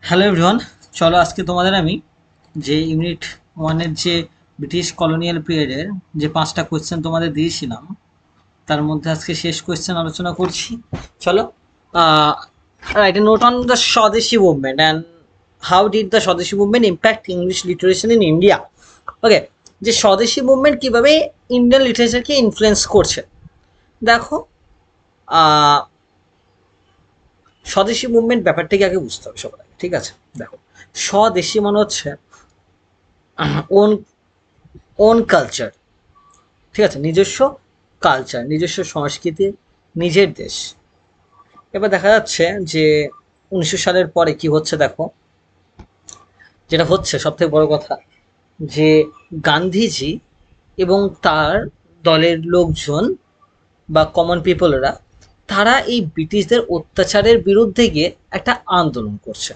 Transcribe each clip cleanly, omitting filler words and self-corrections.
Hello everyone, চলো আজকে তোমাদের আমি যে ইউনিট ওয়ানের যে ব্রিটিশ কলোনিয়াল পিরিয়ডের যে 5টা কোয়েশ্চেন তোমাদের দিয়েছিলাম তার মধ্যে আজকে শেষ কোয়েশ্চেন আলোচনা করছি। চলো, write a note on the Swadeshi movement and how did the Swadeshi movement impact English literature in India. Okay, যে স্বদেশী মুভমেন্ট কিভাবে ইন্ডিয়ান লিটারেচারকে ইনফ্লুয়েন্স করছে। দেখো, আহ, স্বদেশী মুভমেন্ট ব্যাপারটাকে আগে বুঝতে হবে সবার আগে, ঠিক আছে? দেখো, স্বদেশী মানে হচ্ছে ওন ওন কালচার, ঠিক আছে? নিজস্ব কালচার, নিজস্ব সংস্কৃতি, নিজের দেশ। এবার দেখা যাচ্ছে যে 1900 সালের পরে কি হচ্ছে দেখো, যেটা হচ্ছে সব থেকে বড় কথা, যে গান্ধীজি এবং তার দলের লোকজন বা কমন পিপলরা, তারা এই ব্রিটিশদের অত্যাচারের বিরুদ্ধে গিয়ে একটা আন্দোলন করছে,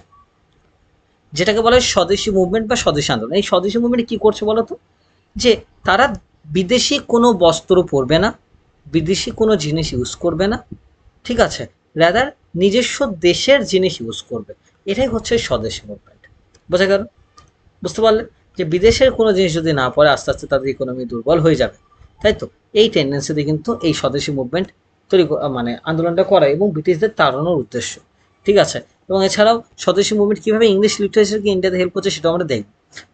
যেটাকে বলা হয় স্বদেশী মুভমেন্ট বা স্বদেশী আন্দোলন। এই স্বদেশী মুভমেন্ট কি করছে বলতো, যে তারা বিদেশি কোনো বস্ত্র পরবে না, বিদেশি কোনো জিনিস ইউজ করবে না, ঠিক আছে? রাদার নিজস্ব দেশের জিনিস ইউজ করবে। এটাই হচ্ছে স্বদেশী মুভমেন্ট। বোঝা গেল? বুঝতে পারলে যে বিদেশের কোনো জিনিস যদি না পড়ে আস্তে আস্তে তাদের ইকোনমি দুর্বল হয়ে যাবে, তাই তো? এই টেন্ডেন্সিতে কিন্তু এই স্বদেশী মুভমেন্ট মানে আন্দোলনটা করা এবং ব্রিটিশদের তাড়ানোর উদ্দেশ্য, ঠিক আছে? এবং এছাড়াও স্বদেশী মুভমেন্ট কীভাবে ইংলিশ লিটারেচারকে ইন্ডিয়াতে হেল্প করছে সেটা আমরা দেখব।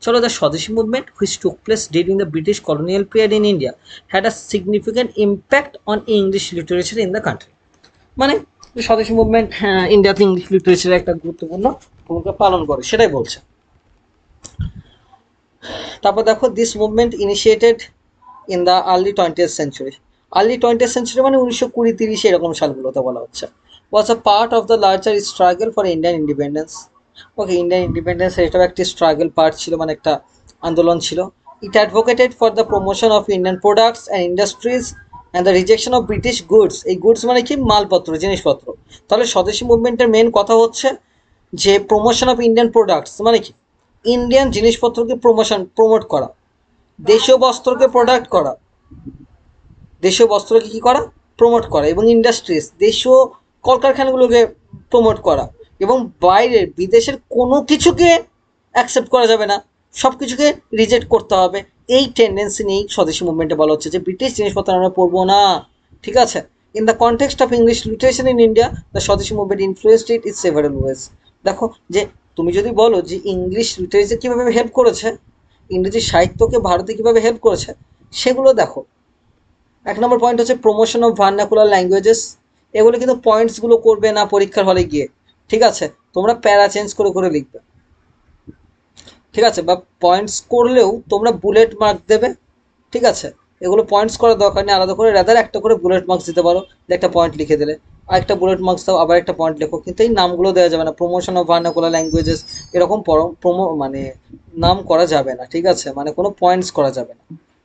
চলো, the Swadeshi movement which took place during the British colonial period in India had a significant impact on English literature in the country. মানে স্বদেশী মুভমেন্ট, হ্যাঁ, ইন্ডিয়াতে ইংলিশ লিটারেচারের একটা গুরুত্বপূর্ণ ভূমিকা পালন করে, সেটাই বলছে। তারপর দেখো, this movement initiated in the early 20th century. Early 20th century মানে 1920-30 এরকম সালগুলোতে বলা হচ্ছে। Was a part of the larger struggle for Indian independence. Okay, Indian independence এটাও একটি স্ট্রাগল পার্ট ছিল, মানে একটা আন্দোলন ছিল। It advocated for the promotion of Indian products and industries and the rejection of British goods. এই goods মানে কি? মালপত্র, জিনিসপত্র। তাহলে স্বদেশী মুভমেন্টের মেন কথা হচ্ছে যে প্রমোশন অফ ইন্ডিয়ান প্রোডাক্টস মানে কি? ইন্ডিয়ান জিনিসপত্রকে প্রমোট করা, দেশীয় বস্ত্রকে প্রোডাক্ট করা, দেশীয় বস্ত্রকে কী করা? প্রমোট করা। এবং ইন্ডাস্ট্রিজ, দেশীয় কলকারখানাগুলোকে প্রমোট করা। এবং বাইরের বিদেশের কোনো কিছুকে অ্যাকসেপ্ট করা যাবে না, সব কিছুকে রিজেক্ট করতে হবে। এই টেন্ডেন্সি নিয়েই স্বদেশী মুভমেন্টে বলা হচ্ছে যে ব্রিটিশ জিনিসপত্র আমরা পরবো না, ঠিক আছে? In the context of English literature in India the Swadeshi movement influenced it is several ways. দেখো, যে তুমি যদি বলো যে ইংলিশ লিটারেচার কীভাবে হেল্প করেছে, ইংরেজি সাহিত্যকে ভারতে কীভাবে হেল্প করেছে, সেগুলো দেখো। 1 নম্বর পয়েন্ট হচ্ছে প্রমোশন অফ ভার্নাকুলার ল্যাঙ্গুয়েজেস। এগুলো কিন্তু পয়েন্টসগুলো করবে না পরীক্ষার হলে গিয়ে, ঠিক আছে? তোমরা প্যারা চেঞ্জ করে করে লিখবে, ঠিক আছে? বা পয়েন্টস করলেও তোমরা বুলেট মার্ক দেবে, ঠিক আছে? এগুলো পয়েন্টস করার দরকার নেই, আলাদা করে রাদার একটা করে বুলেট মার্কস দিতে পারো, যে একটা পয়েন্ট লিখে দিলে আর একটা বুলেট মার্কস দাও, আবার একটা পয়েন্ট লেখো। কিন্তু এই নামগুলো দেওয়া যাবে না, প্রমোশন অফ ভার্নাকুলার ল্যাঙ্গুয়েজেস এরকম মানে নাম করা যাবে না, ঠিক আছে? মানে কোনো পয়েন্টস করা যাবে না,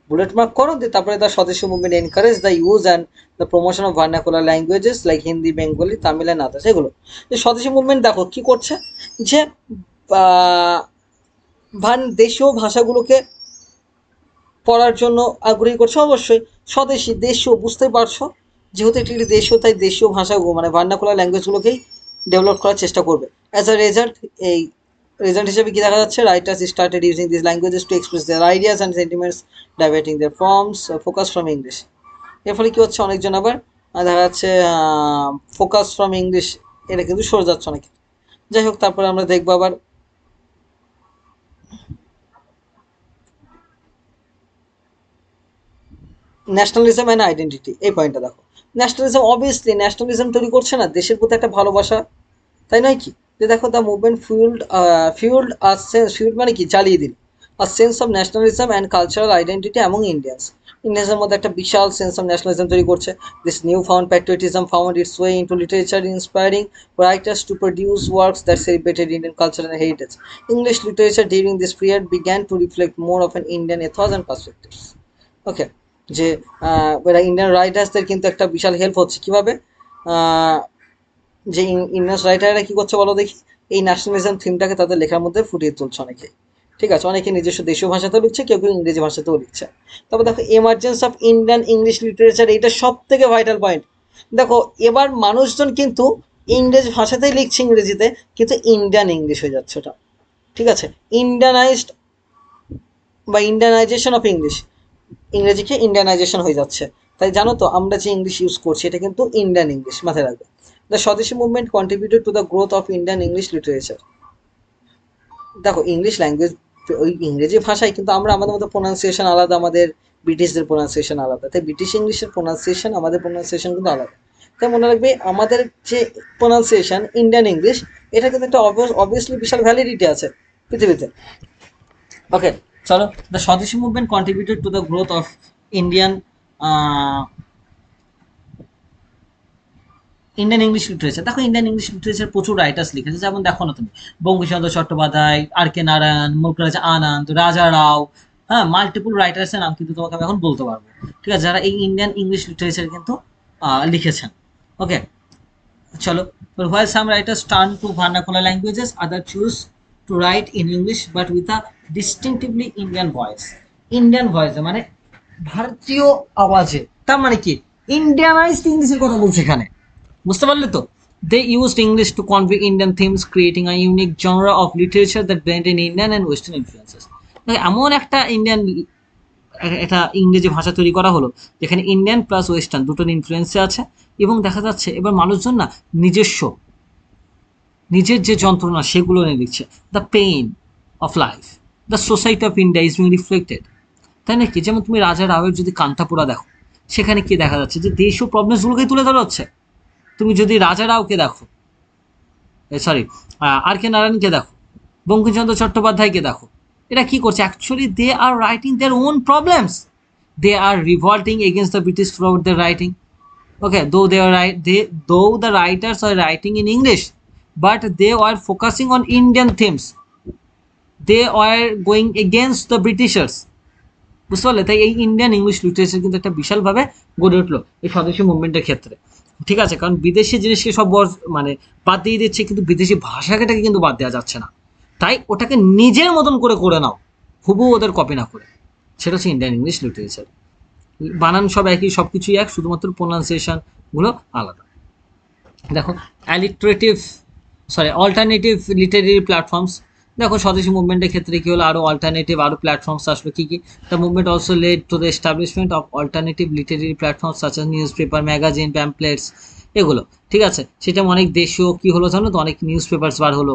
বুলেট মার্ক করো। দিয়ে তারপরে the Swadeshi movement encourage the use and the promotion of vernacular languages like Hindi, Bengali, Tamil and others. এগুলো যে স্বদেশী মুভমেন্ট দেখো কি করছে, যে দেশীয় ভাষাগুলোকে পড়ার জন্য আগ্রহী করছে। অবশ্যই স্বদেশী, দেশীয়, বুঝতেই পারছো, যেহেতু এটি একটি দেশীয়, তাই দেশীয় ভাষাগুলো মানে ভার্নাকুলার ল্যাঙ্গুয়েজগুলোকেই ডেভেলপ করার চেষ্টা করবে। অ্যাজ আ রেজাল্ট, এই রেজাল্ট হিসেবে কি দেখা যাচ্ছে, writers started using this languages to express their ideas and sentiments, diverting their forms focus from English. এর ফলে কী হচ্ছে, অনেকজন আবার দেখা যাচ্ছে ফোকাস ফ্রম ইংলিশ এটা কিন্তু সরে যাচ্ছে অনেকে। যাই হোক, তারপরে আমরা দেখবো আবার ন্যাশনালিজম অ্যান্ড আইডেন্টিটি। এই পয়েন্টটা দেখো, ন্যাশনালিজম অবভিয়াসলি ন্যাশনালিজম তৈরি করছে না, দেশের প্রতি একটা ভালোবাসা, তাই নয় কি? যে দেখো, দ্য মুভমেন্ট ফিউল্ড মানে কি? জ্বালিয়ে দিল a sense of nationalism and cultural identity among Indians. ইন্ডিয়ানসের মধ্যে একটা বিশাল সেন্স অফ ন্যাশনালিজম তৈরি করছে। This newfound patriotism found its way into literature, inspiring writers to produce works that celebrated Indian culture and heritage. English literature during this period began to reflect more of an Indian ethos and perspectives. Okay, যে Indian রাইটার্সদের কিন্তু একটা বিশাল help হচ্ছে। কীভাবে? যে Indian রাইটাররা কী করছে বলো দেখি, এই ন্যাশনালিজম থিমটাকে তাদের লেখার মধ্যে ফুটিয়ে তুলছে অনেকে, ঠিক আছে? অনেকে নিজস্ব দেশীয় ভাষাতেও লিখছে, কেউ কেউ ইংরেজি ভাষাতেও লিখছে। তবে দেখো, emergence of Indian English literature, এইটা সব থেকে ভাইটাল পয়েন্ট। দেখো, এবার মানুষজন কিন্তু ইংরেজি ভাষাতেই লিখছে ইংরেজিতে, কিন্তু ইন্ডিয়ান ইংলিশ হয়ে যাচ্ছে ওটা, ঠিক আছে। ইন্ডিয়ানাইজড বা ইন্ডিয়ানাইজেশন অফ ইংলিশ, ইংরেজিকে ইন্ডিয়ানাইজেশন হয়ে যাচ্ছে। তাই জানো তো আমরা যে ইংলিশ ইউজ করছি এটা কিন্তু ইন্ডিয়ান ইংলিশ, মাথায় রাখবে। The Swadeshi movement contributed to the growth of Indian English literature. দেখো ইংলিশ ল্যাঙ্গুয়েজ, ওই ইংরেজি ভাষায়, কিন্তু আমরা আমাদের মতো প্রোনাউন্সিয়েশন আলাদা, আমাদের ব্রিটিশদের প্রোনাউন্সিয়েশন আলাদা, তাই ব্রিটিশ ইংলিশের প্রোনাউন্সিয়েশন আমাদের প্রোনাউন্সিয়েশন কিন্তু আলাদা। তাই মনে রাখবে আমাদের যে প্রোনাউন্সিয়েশন ইন্ডিয়ান ইংলিশ, এটা কিন্তু একটা অবভিয়াসলি বিশাল ভ্যালিডিটি আছে পৃথিবীতে। ওকে, চলো। The Swadeshi movement contributed to the growth of Indian Indian English literature. দেখো ইন্ডিয়ান ইংলিশ লিটারেচার প্রচুর রাইটার্স লিখেছে, যেমন দেখো না তুমি, বঙ্কিমচন্দ্র চট্টোপাধ্যায়, আর কে নারায়ণ, মুলকরাজ আনন্দ, রাজা রাও, হ্যাঁ, মাল্টিপল রাইটার্সের নাম কিন্তু তোমাকে আমি এখন বলতে পারবো, ঠিক আছে, যারা এই ইন্ডিয়ান ইংলিশ লিটারেচার কিন্তু লিখেছেন। ওকে, চলো। while some writers turn to vernacular languages, others choose to write in English but with a distinctively Indian voice. Indian ভয়েসে মানে ভারতীয় আওয়াজে, তার মানে কি ইন্ডিয়ানাইজড ইংলিশের কথা বলছে এখানে, বুঝতে পারলে তো? They used English to convey Indian themes, creating a unique genre of literature that blend in Indian and western influences. এমন একটা ইন্ডিয়ান, একটা ইংরেজি ভাষা তৈরি করা হলো যেখানে ইন্ডিয়ান প্লাস ওয়েস্টার্ন দুটোর ইনফ্লুয়েন্সে আছে, এবং দেখা যাচ্ছে এবার মানুষজন না নিজস্ব নিজের যে যন্ত্রণা সেগুলো নিয়ে লিখছে। The pain of life, the society of India is being reflected, তাই নাকি? যেমন তুমি রাজা রাওয়ের যদি কান্তাপুরা দেখো, সেখানে কি দেখা যাচ্ছে যে দেশীয় প্রবলেমসগুলোকেই তুলে ধরা হচ্ছে। তুমি যদি রাজা রাওকে দেখো, সরি, আর কে নারায়ণকে দেখো, বঙ্কিমচন্দ্র চট্টোপাধ্যায়কে দেখো, এরা কি করছে? Actually they are writing their own problems, they are revolting against the British throughout their writing. Okay, though the writers are writing in English, but they are focusing on Indian themes. They are going against the Britishers. বুঝতে পারলে? তাই এই Indian English literature কিন্তু একটা বিশালভাবে গড়ে উঠলো এই স্বদেশী মুভমেন্টের ক্ষেত্রে, ঠিক আছে। কারণ বিদেশি জিনিসকে সব মানে বাদ দিয়ে দিচ্ছে, কিন্তু বিদেশি ভাষাটাকে কিন্তু বাদ দেওয়া যাচ্ছে না। তাই ওটাকে নিজের মতন করে করে নাও, হুবহু ওদের কপি না করে। সেটা হচ্ছে ইন্ডিয়ান ইংলিশ লিটারেচার। বানান সব একই, সব কিছুই এক, শুধুমাত্র প্রোনাউন্সিয়েশনগুলো আলাদা। দেখো অ্যালিটারেটিভ, অল্টারনেটিভ লিটারেরি প্ল্যাটফর্মস। দেখো স্বদেশী মুভমেন্টের ক্ষেত্রে কি হলো, আরও অল্টারনেটিভ আরও প্ল্যাটফর্মস আসলো। কী কী? The movement also led to the establishment of alternative literary platforms such as newspaper, magazine, pamphlets, এগুলো, ঠিক আছে। সেটা অনেক দেশীয় কী হলো জানো তো, অনেক নিউজ পেপার্স বার হলো,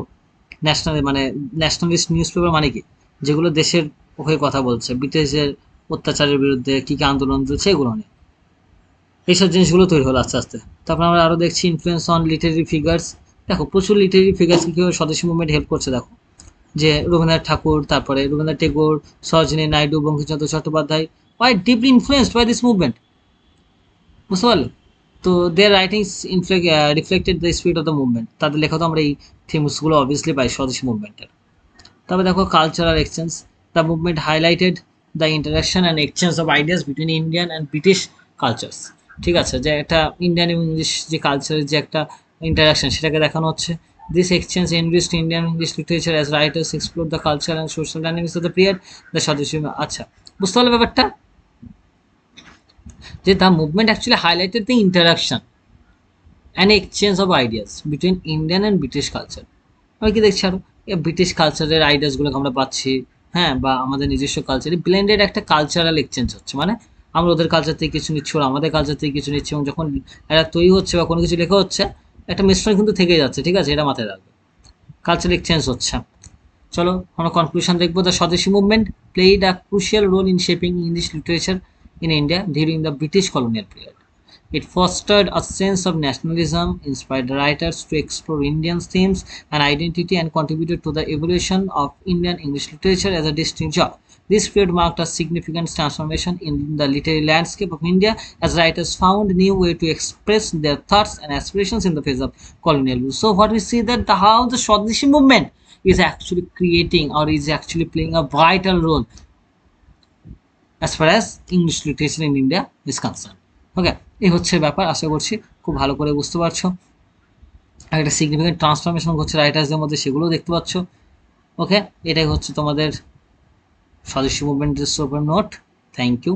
ন্যাশনাল মানে ন্যাশনালিস্ট নিউজ পেপার, মানে কি, যেগুলো দেশের হয়ে কথা বলছে, ব্রিটিশের অত্যাচারের বিরুদ্ধে কী কী আন্দোলন চলছে এগুলো নিয়ে, এইসব জিনিসগুলো তৈরি হলো আস্তে আস্তে। তারপর আমরা আরও দেখছি ইনফ্লুয়েন্স অন লিটারেরি ফিগার্স। দেখো প্রচুর লিটারেরি ফিগার্সকে কীভাবে স্বদেশী মুভমেন্ট হেল্প করছে। দেখো যে রবীন্দ্রনাথ ঠাকুর, তারপরে Rabindranath Tagore, Sarojini Naidu, Bankimchandra Chattopadhyay were deeply influenced by this movement, বুঝতে পারলে তো? Their writings reflected the spirit of the movement. তাদের লেখা তো আমরা এই থিমসগুলো অবভিয়াসলি পাই স্বদেশী মুভমেন্টের। তারপরে দেখো cultural exchange. The movement highlighted the interaction and exchange of ideas between Indian and British cultures, ঠিক আছে, যে একটা ইন্ডিয়ান এবং ইংলিশ যে কালচারের যে একটা ইন্টারাকশন সেটাকে দেখানো হচ্ছে। This exchange enriched Indian English literature as writers explore the culture and social dynamics of the period the Swadeshi. আচ্ছা, বুঝতে পারলে ব্যাপারটা, যে the movement actually highlighted the interaction and exchange of ideas between Indian and British culture. আমি কি দেখছি আরও British কালচারের আইডিয়াসগুলোকে আমরা পাচ্ছি, হ্যাঁ, বা আমাদের নিজস্ব কালচারে ব্লেন্ডেড একটা কালচারাল এক্সচেঞ্জ হচ্ছে, মানে আমরা ওদের কালচার থেকে কিছু নিচ্ছি, ওরা আমাদের কালচার থেকে কিছু নিচ্ছে, এবং যখন এটা তৈরি হচ্ছে বা কোনো কিছু লেখা হচ্ছে, একটা মিশ্রণ কিন্তু থেকে যাচ্ছে, ঠিক আছে, এটা মাথায় রাখবে। কালচারাল এক্সচেঞ্জ হচ্ছে। চলো আমরা কনক্লুশন দেখবো। The Swadeshi movement played a crucial role in shaping English literature in India during the British colonial period. It fostered a sense of nationalism, inspired writers to explore Indian themes and identity, and contributed to the evolution of Indian English literature as a distinct genre. This period marked a significant transformation in the literary landscape of India as writers found new way to express their thoughts and aspirations in the face of colonial rule. So what we see that how the Swadeshi movement is actually creating or is actually playing a vital role as far as English literature in India is concerned. ওকে, এই হচ্ছে ব্যাপার। আশা করছি খুব ভালো করে বুঝতে পারছো। একটা সিগনিফিকেন্ট ট্রান্সফরমেশন হচ্ছে রাইটার্সদের মধ্যে, সেগুলোও দেখতে পাচ্ছ। ওকে, এটাই হচ্ছে তোমাদের স্বদেশী মুভমেন্টের উপর নোট। Thank you.